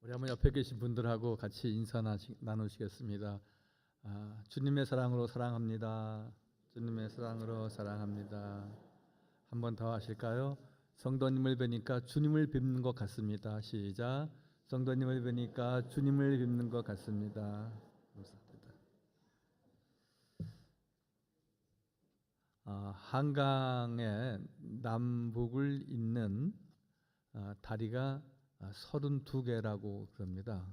우리 한번 옆에 계신 분들하고 같이 인사 나누시겠습니다. 주님의 사랑으로 사랑합니다. 주님의 사랑으로 사랑합니다. 한 번 더 하실까요? 성도님을 뵈니까 주님을 뵙는 것 같습니다. 시작. 성도님을 뵈니까 주님을 뵙는 것 같습니다. 감사합니다. 한강의 남북을 잇는 다리가 32개라고 그럽니다.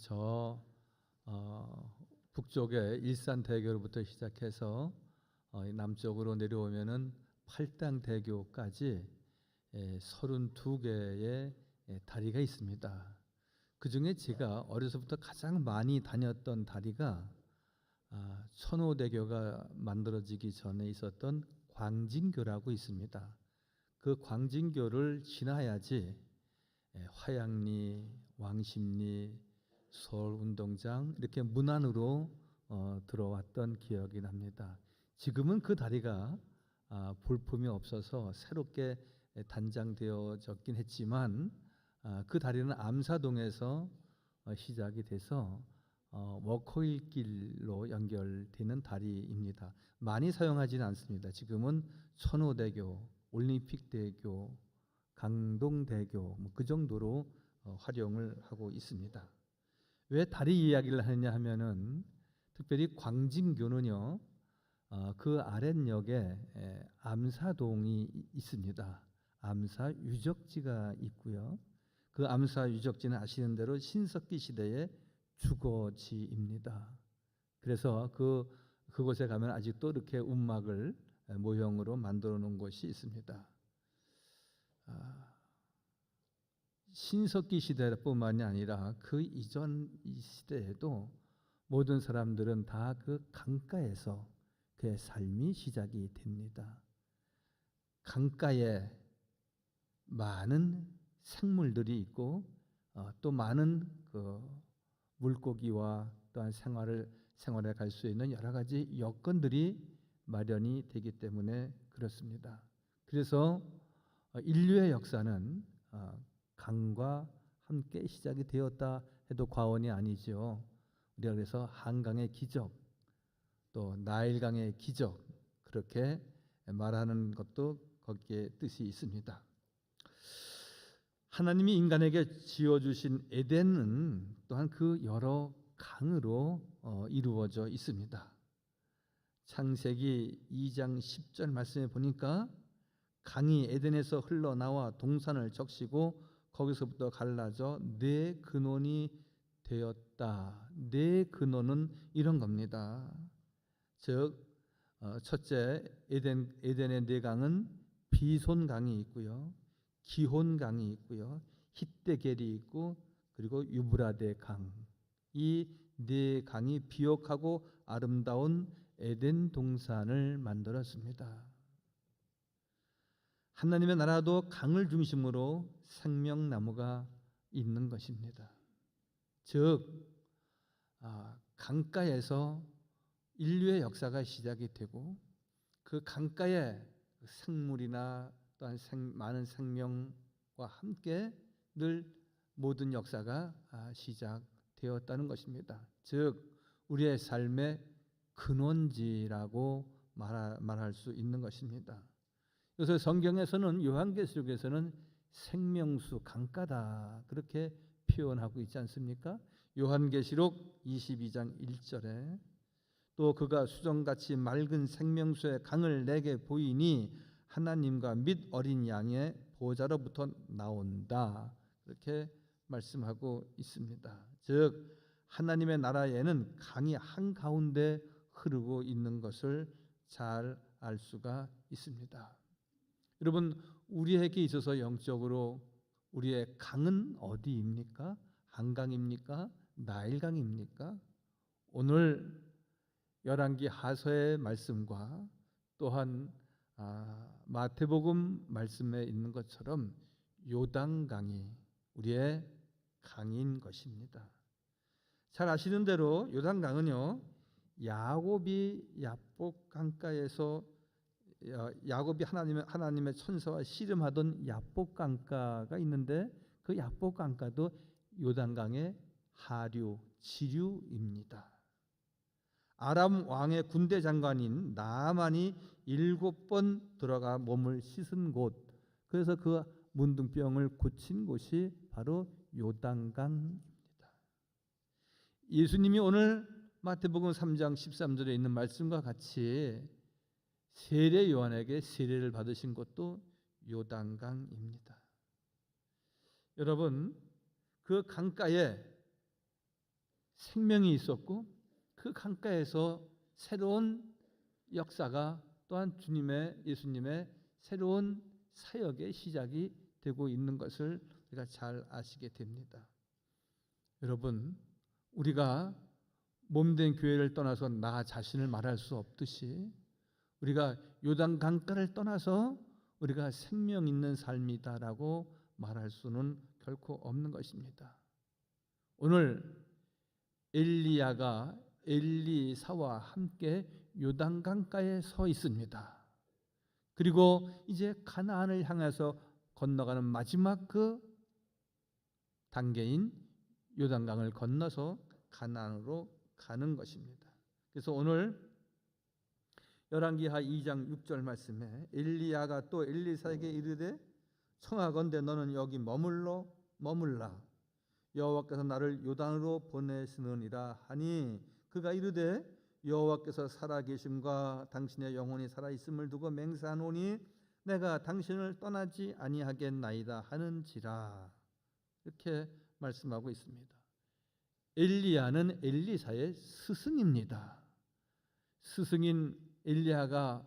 저 북쪽에 일산대교로부터 시작해서 남쪽으로 내려오면은 팔당대교까지 32개의 다리가 있습니다. 그 중에 제가 어려서부터 가장 많이 다녔던 다리가 천호대교가 만들어지기 전에 있었던 광진교라고 있습니다. 그 광진교를 지나야지 화양리, 왕십리, 서울운동장 이렇게 문안으로 들어왔던 기억이 납니다. 지금은 그 다리가 볼품이 없어서 새롭게 단장되어졌긴 했지만 그 다리는 암사동에서 시작이 돼서 워커힐길로 연결되는 다리입니다. 많이 사용하지는 않습니다. 지금은 천호대교, 올림픽대교, 강동대교 그 정도로 활용을 하고 있습니다. 왜 다리 이야기를 하느냐 하면은 특별히 광진교는요 그 아랫역에 암사동이 있습니다. 암사 유적지가 있고요. 그 암사 유적지는 아시는 대로 신석기 시대의 주거지입니다. 그래서 그곳에 가면 아직도 이렇게 움막을 모형으로 만들어 놓은 곳이 있습니다. 신석기 시대뿐만이 아니라 그 이전 시대에도 모든 사람들은 다 그 강가에서 그의 삶이 시작이 됩니다. 강가에 많은 생물들이 있고 또 많은 그 물고기와 또한 생활에 갈 수 있는 여러 가지 여건들이 마련이 되기 때문에 그렇습니다. 그래서 인류의 역사는 강과 함께 시작이 되었다 해도 과언이 아니죠. 우리가 그래서 한강의 기적, 또 나일강의 기적 그렇게 말하는 것도 거기에 뜻이 있습니다. 하나님이 인간에게 지어주신 에덴은 또한 그 여러 강으로 이루어져 있습니다. 창세기 2장 10절 말씀에 보니까 강이 에덴에서 흘러나와 동산을 적시고 거기서부터 갈라져 네 근원이 되었다. 네 근원은 이런 겁니다. 즉 첫째 에덴의 네 강은 비손강이 있고요, 기혼강이 있고요, 히데겔이 있고 그리고 유브라데 강. 이 네 강이 비옥하고 아름다운 에덴 동산을 만들었습니다. 하나님의 나라도 강을 중심으로 생명나무가 있는 것입니다. 즉 강가에서 인류의 역사가 시작이 되고 그 강가에 생물이나 또한 많은 생명과 함께 늘 모든 역사가 시작되었다는 것입니다. 즉 우리의 삶의 근원지라고 말할 수 있는 것입니다. 그래서 성경에서는 요한계시록에서는 생명수 강가다 그렇게 표현하고 있지 않습니까? 요한계시록 22장 1절에 또 그가 수정같이 맑은 생명수의 강을 내게 보이니 하나님과 및 어린 양의 보좌로부터 나온다 그렇게 말씀하고 있습니다. 즉 하나님의 나라에는 강이 한가운데 흐르고 있는 것을 잘 알 수가 있습니다. 여러분 우리에게 있어서 영적으로 우리의 강은 어디입니까? 한강입니까? 나일강입니까? 오늘 열왕기 하서의 말씀과 또한 마태복음 말씀에 있는 것처럼 요단강이 우리의 강인 것입니다. 잘 아시는 대로 요단강은요 야곱이 야복 강가에서 야곱이 하나님의 천사와 씨름하던 야복 강가가 있는데 그 야복 강가도 요단강의 하류, 지류입니다. 아람 왕의 군대 장관인 나아만이 7번 들어가 몸을 씻은 곳, 그래서 그 문둥병을 고친 곳이 바로 요단강입니다. 예수님이 오늘 마태복음 3장 13절에 있는 말씀과 같이 세례 요한에게 세례를 받으신 곳도 요단강입니다. 여러분, 그 강가에 생명이 있었고 그 강가에서 새로운 역사가 또한 예수님의 새로운 사역의 시작이 되고 있는 것을 우리가 잘 아시게 됩니다. 여러분, 우리가 몸된 교회를 떠나서 나 자신을 말할 수 없듯이 우리가 요단 강가를 떠나서 우리가 생명 있는 삶이다라고 말할 수는 결코 없는 것입니다. 오늘 엘리야가 엘리사와 함께 요단강가에 서 있습니다. 그리고 이제 가나안을 향해서 건너가는 마지막 그 단계인 요단강을 건너서 가나안으로 가는 것입니다. 그래서 오늘 열왕기하 2장 6절 말씀에 엘리야가 또 엘리사에게 이르되 청하건대 너는 여기 머물라 여호와께서 나를 요단으로 보내시느니라 하니 그가 이르되 여호와께서 살아계심과 당신의 영혼이 살아있음을 두고 맹세하노니 내가 당신을 떠나지 아니하겠나이다 하는지라, 이렇게 말씀하고 있습니다. 엘리야는 엘리사의 스승입니다. 스승인 엘리야가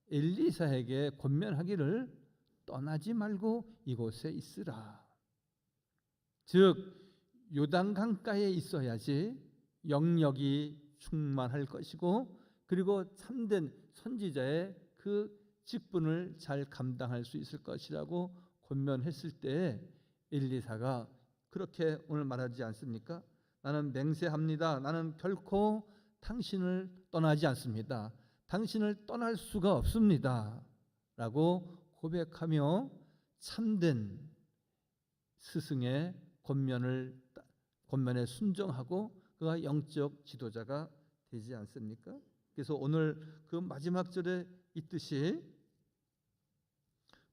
엘리사에게 권면하기를 떠나지 말고 이곳에 있으라. 즉 요단강가에 있어야지 영역이 충만할 것이고 그리고 참된 선지자의 그 직분을 잘 감당할 수 있을 것이라고 권면했을 때 엘리사가 그렇게 오늘 말하지 않습니까? 나는 맹세합니다. 나는 결코 당신을 떠나지 않습니다. 당신을 떠날 수가 없습니다. 라고 고백하며 참된 스승의 권면에 순종하고 그가 영적 지도자가 되지 않습니까? 그래서 오늘 그 마지막 절에 있듯이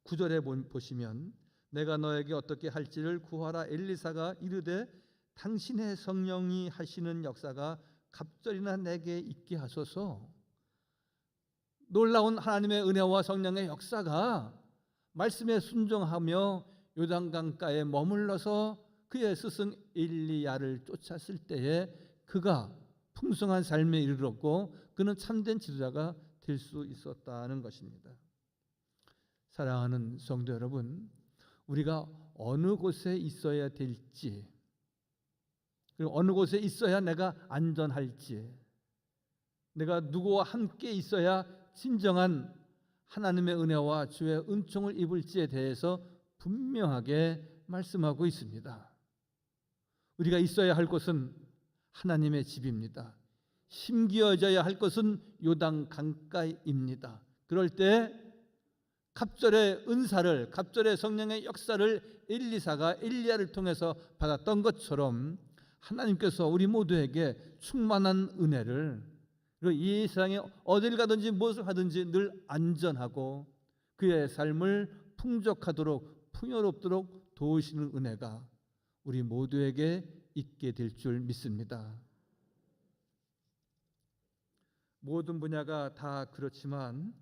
9절에 보시면 내가 너에게 어떻게 할지를 구하라. 엘리사가 이르되 당신의 성령이 하시는 역사가 갑절이나 내게 있게 하소서. 놀라운 하나님의 은혜와 성령의 역사가 말씀에 순종하며 요단강가에 머물러서 그의 스승 엘리야를 쫓았을 때에 그가 풍성한 삶에 이르렀고 그는 참된 지도자가 될 수 있었다는 것입니다. 사랑하는 성도 여러분, 우리가 어느 곳에 있어야 될지, 그리고 어느 곳에 있어야 내가 안전할지, 내가 누구와 함께 있어야 진정한 하나님의 은혜와 주의 은총을 입을지에 대해서 분명하게 말씀하고 있습니다. 우리가 있어야 할 곳은 하나님의 집입니다. 심기어져야 할 것은 요단 강가입니다. 그럴 때 갑절의 은사를, 갑절의 성령의 역사를 엘리사가 엘리야를 통해서 받았던 것처럼 하나님께서 우리 모두에게 충만한 은혜를, 그리고 이 세상에 어딜 가든지 무엇을 하든지 늘 안전하고 그의 삶을 풍족하도록 풍요롭도록 도우시는 은혜가 우리 모두에게 있게 될 줄 믿습니다. 모든 분야가 다 그렇지만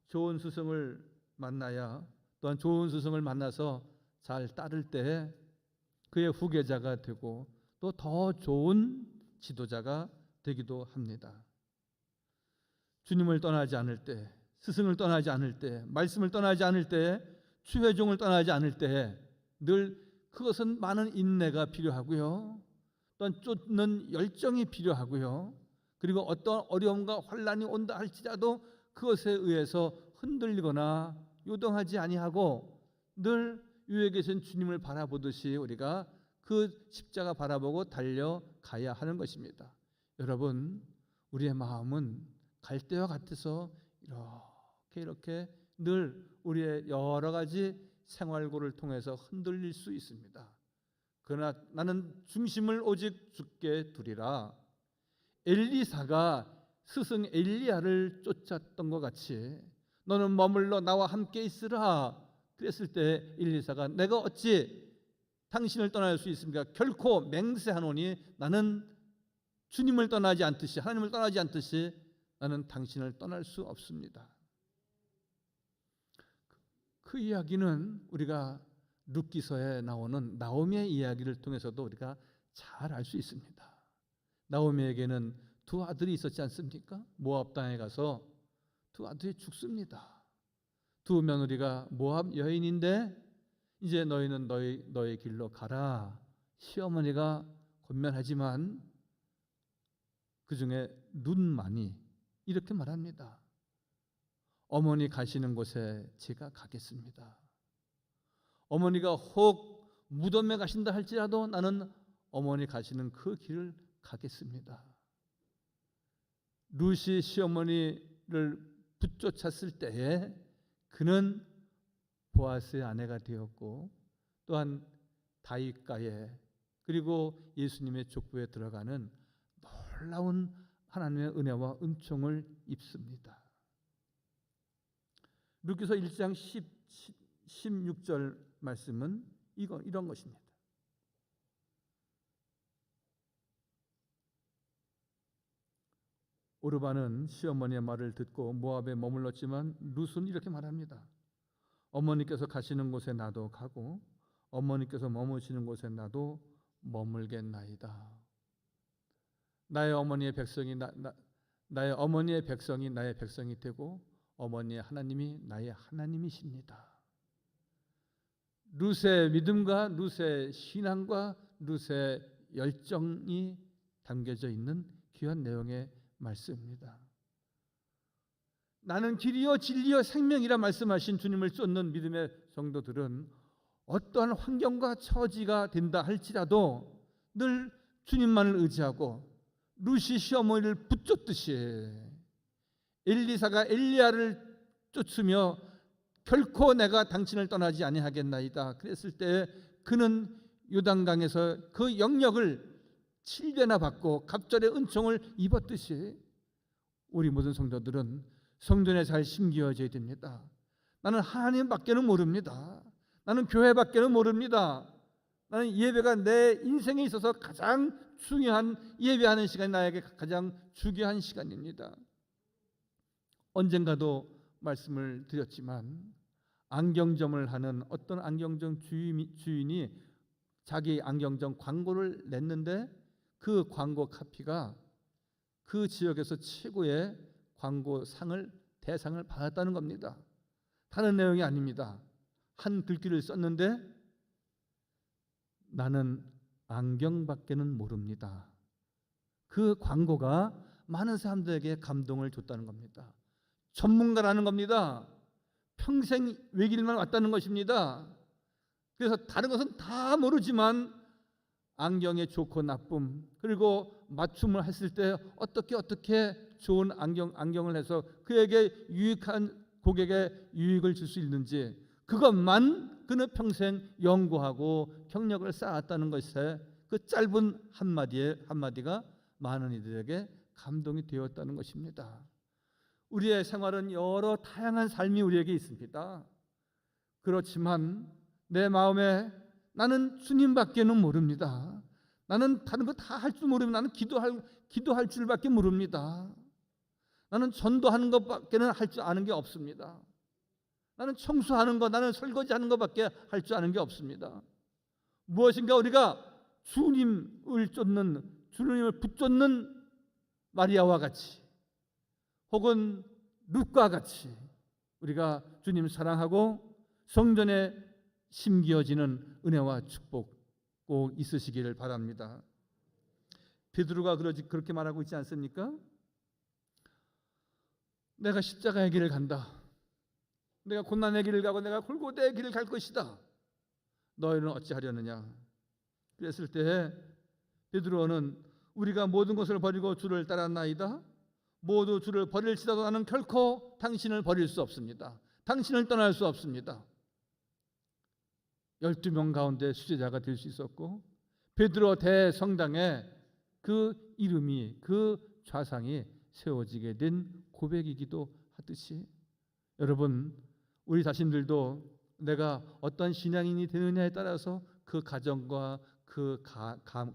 좋은 스승을 만나야, 또한 좋은 스승을 만나서 잘 따를 때 그의 후계자가 되고 또 더 좋은 지도자가 되기도 합니다. 주님을 떠나지 않을 때, 스승을 떠나지 않을 때, 말씀을 떠나지 않을 때, 주회종을 떠나지 않을 때 늘 그것은 많은 인내가 필요하고요, 또한 쫓는 열정이 필요하고요, 그리고 어떤 어려움과 환난이 온다 할지라도 그것에 의해서 흔들리거나 요동하지 아니하고 늘 위에 계신 주님을 바라보듯이 우리가 그 십자가 바라보고 달려가야 하는 것입니다. 여러분, 우리의 마음은 갈대와 같아서 이렇게 늘 우리의 여러 가지 생활고를 통해서 흔들릴 수 있습니다. 그러나 나는 중심을 오직 주께 두리라. 엘리사가 스승 엘리야를 쫓았던 것 같이 너는 머물러 나와 함께 있으라. 그랬을 때 엘리사가 내가 어찌 당신을 떠날 수 있습니까? 결코 맹세하노니 나는 주님을 떠나지 않듯이, 하나님을 떠나지 않듯이 나는 당신을 떠날 수 없습니다. 그 이야기는 우리가 룻기서에 나오는 나오미의 이야기를 통해서도 우리가 잘 알 수 있습니다. 나오미에게는 두 아들이 있었지 않습니까? 모압 땅에 가서 두 아들이 죽습니다. 두 며느리가 모압 여인인데 이제 너희는 너의 길로 가라. 시어머니가 권면하지만 그 중에 룻만이 이렇게 말합니다. 어머니 가시는 곳에 제가 가겠습니다. 어머니가 혹 무덤에 가신다 할지라도 나는 어머니 가시는 그 길을 가겠습니다. 룻이 시어머니를 붙쫓았을 때에 그는 보아스의 아내가 되었고 또한 다윗가에 그리고 예수님의 족보에 들어가는 놀라운 하나님의 은혜와 은총을 입습니다. 룻기서 1장 16절 말씀은 이런 것입니다. 오르바는 시어머니의 말을 듣고 모압에 머물렀지만 룻은 이렇게 말합니다. 어머니께서 가시는 곳에 나도 가고 어머니께서 머무시는 곳에 나도 머물겠나이다. 나의 어머니의 백성이 나의 어머니의 백성이 나의 백성이 되고 어머니의 하나님이 나의 하나님이십니다. 룻의 믿음과 룻의 신앙과 룻의 열정이 담겨져 있는 귀한 내용의 말씀입니다. 나는 길이요 진리요 생명이라 말씀하신 주님을 쫓는 믿음의 성도들은 어떠한 환경과 처지가 된다 할지라도 늘 주님만을 의지하고 룻이 시어머니를 붙잡듯이 엘리사가 엘리야를 쫓으며 결코 내가 당신을 떠나지 아니하겠나이다 그랬을 때 그는 요단강에서 그 영역을 7배나 받고 갑절의 은총을 입었듯이 우리 모든 성도들은 성전에 잘 심기어져야 됩니다. 나는 하나님밖에는 모릅니다. 나는 교회밖에는 모릅니다. 나는 예배가 내 인생에 있어서 가장 중요한 예배하는 시간이 나에게 가장 중요한 시간입니다. 언젠가도 말씀을 드렸지만 안경점을 하는 어떤 안경점 주인이 자기 안경점 광고를 냈는데 그 광고 카피가 그 지역에서 최고의 광고상을 대상을 받았다는 겁니다. 다른 내용이 아닙니다. 한 글귀를 썼는데 나는 안경밖에는 모릅니다. 그 광고가 많은 사람들에게 감동을 줬다는 겁니다. 전문가라는 겁니다. 평생 외길만 왔다는 것입니다. 그래서 다른 것은 다 모르지만 안경의 좋고 나쁨 그리고 맞춤을 했을 때 어떻게 좋은 안경을 해서 그에게 유익한 고객에 유익을 줄 수 있는지 그것만 그는 평생 연구하고 경력을 쌓았다는 것에 그 짧은 한마디가 많은 이들에게 감동이 되었다는 것입니다. 우리의 생활은 여러 다양한 삶이 우리에게 있습니다. 그렇지만 내 마음에 나는 주님밖에는 모릅니다. 나는 다른 거 다 할 줄 모릅니다. 나는 기도할 줄밖에 모릅니다. 나는 전도하는 것밖에는 할 줄 아는 게 없습니다. 나는 청소하는 것, 나는 설거지하는 것밖에 할 줄 아는 게 없습니다. 무엇인가 우리가 주님을 쫓는, 주님을 붙쫓는 마리아와 같이 혹은 룻과 같이 우리가 주님 사랑하고 성전에 심기어지는 은혜와 축복 꼭 있으시기를 바랍니다. 베드로가 그렇게 말하고 있지 않습니까? 내가 십자가의 길을 간다. 내가 고난의 길을 가고 내가 골고다의 길을 갈 것이다. 너희는 어찌하려느냐? 그랬을 때 베드로는 우리가 모든 것을 버리고 주를 따랐나이다. 모두 주를 버릴지라도 나는 결코 당신을 버릴 수 없습니다. 당신을 떠날 수 없습니다. 12명 가운데 수제자가 될 수 있었고 베드로 대성당에 그 이름이, 그 좌상이 세워지게 된 고백이기도 하듯이, 여러분, 우리 자신들도 내가 어떤 신앙인이 되느냐에 따라서 그 가정과 그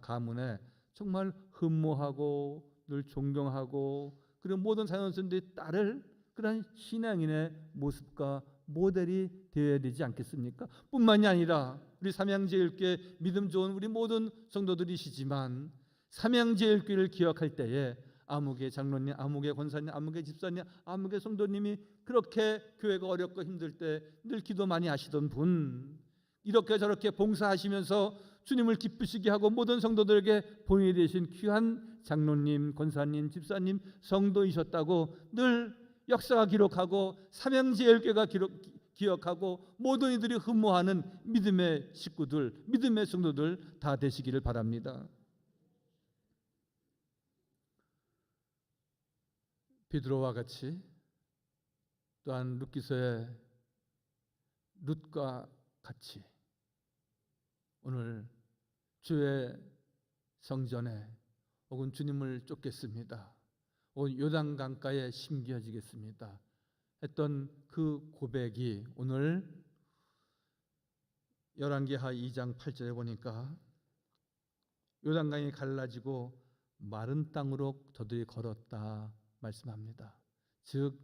가문에 정말 흠모하고 늘 존경하고, 그리고 모든 자녀들이 따를 그런 신앙인의 모습과 모델이 되어야 되지 않겠습니까? 뿐만이 아니라 우리 삼양제일교회 믿음 좋은 우리 모든 성도들이시지만, 삼양제일교회를 기억할 때에 아무개 장로님, 아무개 권사님, 아무개 집사님, 아무개 성도님이 그렇게 교회가 어렵고 힘들 때 늘 기도 많이 하시던 분, 이렇게 저렇게 봉사하시면서 주님을 기쁘시게 하고 모든 성도들에게 본이 되신 귀한 장로님, 권사님, 집사님, 성도이셨다고 늘 역사가 기록하고 삼양제일교회가 기억하고 모든 이들이 흠모하는 믿음의 식구들, 믿음의 성도들 다 되시기를 바랍니다. 베드로와 같이, 또한 룻기서의 룻과 같이 오늘 주의 성전에 혹은 주님을 쫓겠습니다, 혹은 요단 강가에 심겨지겠습니다 했던 그 고백이 오늘 열왕기하 2장 8절에 보니까 요단강이 갈라지고 마른 땅으로 저들이 걸었다 말씀합니다. 즉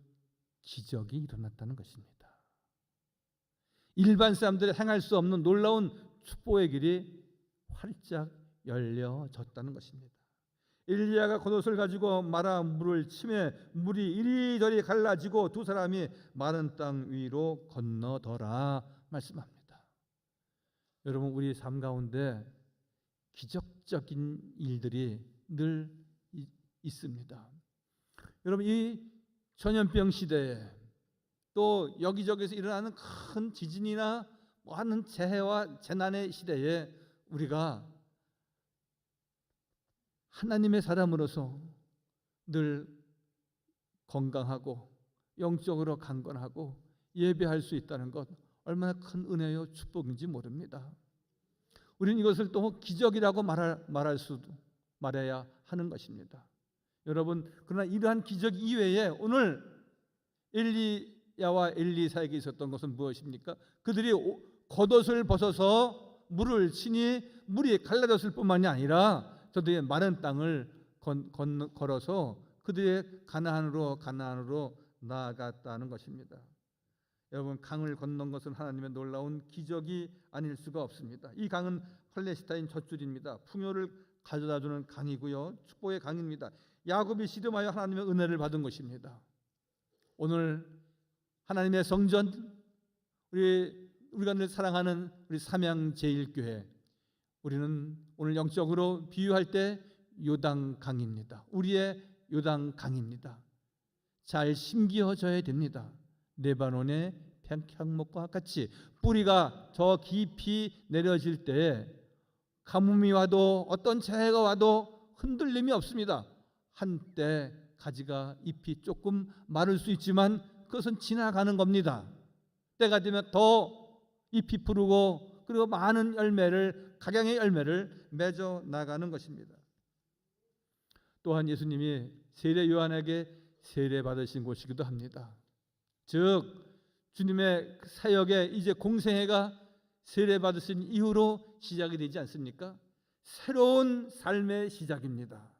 기적이 일어났다는 것입니다. 일반 사람들이 행할 수 없는 놀라운 축복의 길이 활짝 열려졌다는 것입니다. 엘리야가 겉옷을 가지고 마라 물을 치매 물이 이리저리 갈라지고 두 사람이 마른 땅 위로 건너더라 말씀합니다. 여러분, 우리 삶 가운데 기적적인 일들이 늘 있습니다. 여러분, 이 전염병 시대에 또 여기저기서 일어나는 큰 지진이나 많은 재해와 재난의 시대에 우리가 하나님의 사람으로서 늘 건강하고 영적으로 강건하고 예배할 수 있다는 것, 얼마나 큰 은혜요 축복인지 모릅니다. 우리는 이것을 또 기적이라고 말해야 하는 것입니다. 여러분, 그러나 이러한 기적 이외에 오늘 엘리야와 엘리사에게 있었던 것은 무엇입니까? 그들이 겉옷을 벗어서 물을 치니 물이 갈라졌을 뿐만이 아니라 저들이 마른 땅을 걸어서 그들의 가나안으로 나아갔다는 것입니다. 여러분, 강을 건넌 것은 하나님의 놀라운 기적이 아닐 수가 없습니다. 이 강은 팔레스타인 젖줄입니다. 풍요를 가져다주는 강이고요, 축복의 강입니다. 야곱이 씨름하여 하나님의 은혜를 받은 것입니다. 오늘 하나님의 성전, 우리가 늘 사랑하는 우리 삼양제일교회, 우리는 오늘 영적으로 비유할 때 요단강입니다. 우리의 요단강입니다. 잘 심겨져야 됩니다. 레바논의 백향목과 같이 뿌리가 더 깊이 내려질 때 가뭄이 와도 어떤 재해가 와도 흔들림이 없습니다. 한때 가지가 잎이 조금 마를 수 있지만 그것은 지나가는 겁니다. 때가 되면 더 잎이 푸르고 그리고 많은 각양의 열매를 맺어 나가는 것입니다. 또한 예수님이 세례 요한에게 세례 받으신 곳이기도 합니다. 즉 주님의 사역의 이제 공생애가 세례 받으신 이후로 시작이 되지 않습니까? 새로운 삶의 시작입니다.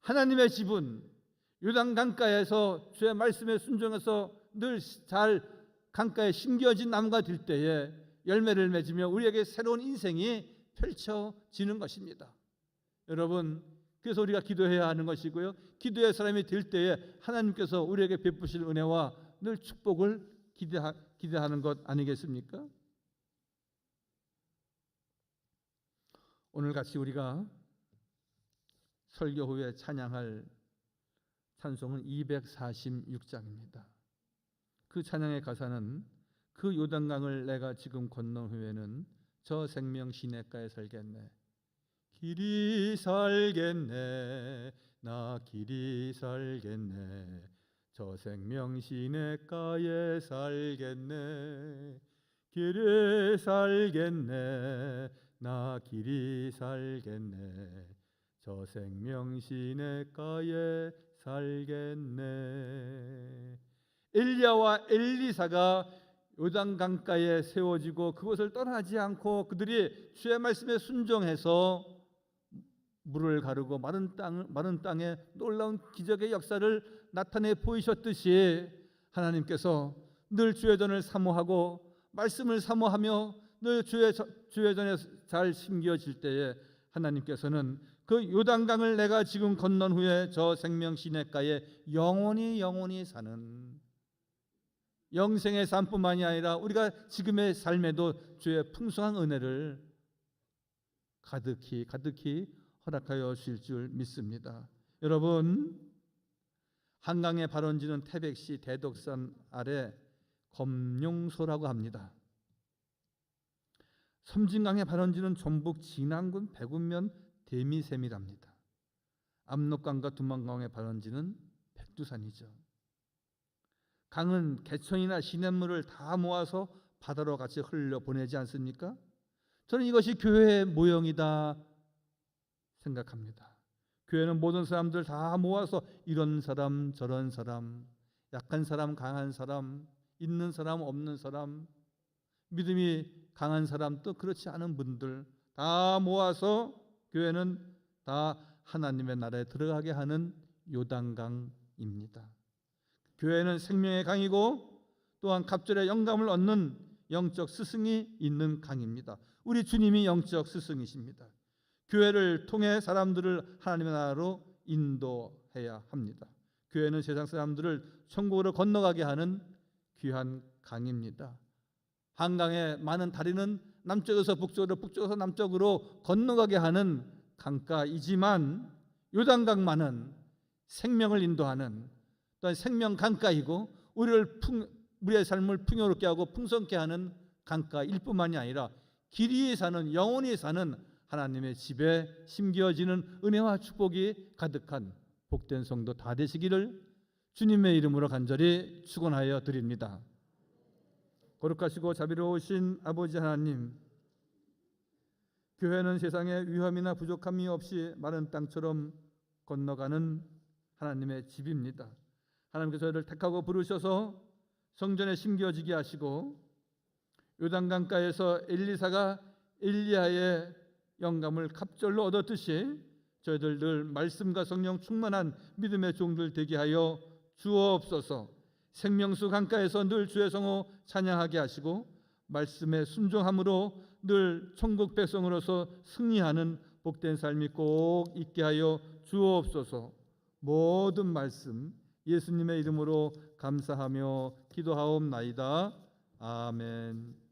하나님의 집은 요단 강가에서 주의 말씀에 순종해서 늘 잘 강가에 심겨진 나무가 될 때에 열매를 맺으며 우리에게 새로운 인생이 펼쳐지는 것입니다. 여러분, 그래서 우리가 기도해야 하는 것이고요, 기도의 사람이 될 때에 하나님께서 우리에게 베푸실 은혜와 늘 축복을 기대하는 것 아니겠습니까? 오늘 같이 우리가 설교 후에 찬양할 찬송은 246장입니다. 그 찬양의 가사는 그 요단강을 내가 지금 건넌 후에는 저 생명 시냇가에 살겠네. 길이 살겠네. 나 길이 살겠네. 저 생명 시냇가에 살겠네. 길이 살겠네. 나 길이 살겠네. 저 생명 시냇가에 살겠네. 엘리야와 엘리사가 요단 강가에 세워지고 그곳을 떠나지 않고 그들이 주의 말씀에 순종해서 물을 가르고 마른 땅에 놀라운 기적의 역사를 나타내 보이셨듯이 하나님께서 늘 주의 전을 사모하고 말씀을 사모하며 늘 주의 전에 잘 심겨질 때에 하나님께서는 그 요단강을 내가 지금 건넌 후에 저 생명 시냇가에 영원히 사는 영생의 삶뿐만이 아니라 우리가 지금의 삶에도 주의 풍성한 은혜를 가득히 허락하여 주실 줄 믿습니다. 여러분, 한강의 발원지는 태백시 대덕산 아래 검룡소라고 합니다. 섬진강의 발원지는 전북 진안군 백운면 대미샘이랍니다. 압록강과 두만강의 발원지는 백두산이죠. 강은 개천이나 시냇물을 다 모아서 바다로 같이 흘려 보내지 않습니까? 저는 이것이 교회의 모형이다 생각합니다. 교회는 모든 사람들 다 모아서 이런 사람 저런 사람, 약한 사람 강한 사람, 있는 사람 없는 사람, 믿음이 강한 사람 또 그렇지 않은 분들 다 모아서 교회는 다 하나님의 나라에 들어가게 하는 요단강입니다. 교회는 생명의 강이고 또한 갑절의 영감을 얻는 영적 스승이 있는 강입니다. 우리 주님이 영적 스승이십니다. 교회를 통해 사람들을 하나님의 나라로 인도해야 합니다. 교회는 세상 사람들을 천국으로 건너가게 하는 귀한 강입니다. 한강의 많은 다리는 남쪽에서 북쪽으로, 북쪽에서 남쪽으로 건너가게 하는 강가이지만 요단강만은 생명을 인도하는 또한 생명 강가이고 우리의 삶을 풍요롭게 하고 풍성케 하는 강가일 뿐만이 아니라 길이 사는 영원히 사는 하나님의 집에 심겨지는 은혜와 축복이 가득한 복된 성도 다 되시기를 주님의 이름으로 간절히 축원하여 드립니다. 거룩하시고 자비로우신 아버지 하나님, 교회는 세상에 위험이나 부족함이 없이 마른 땅처럼 건너가는 하나님의 집입니다. 하나님께서 저희를 택하고 부르셔서 성전에 심겨지게 하시고 요단강가에서 엘리사가 엘리야의 영감을 갑절로 얻었듯이 저희들 늘 말씀과 성령 충만한 믿음의 종들 되게 하여 주옵소서. 생명수 강가에서 늘 주의 성호 찬양하게 하시고 말씀에 순종함으로 늘 천국 백성으로서 승리하는 복된 삶이 꼭 있게 하여 주옵소서. 모든 말씀 예수님의 이름으로 감사하며 기도하옵나이다. 아멘.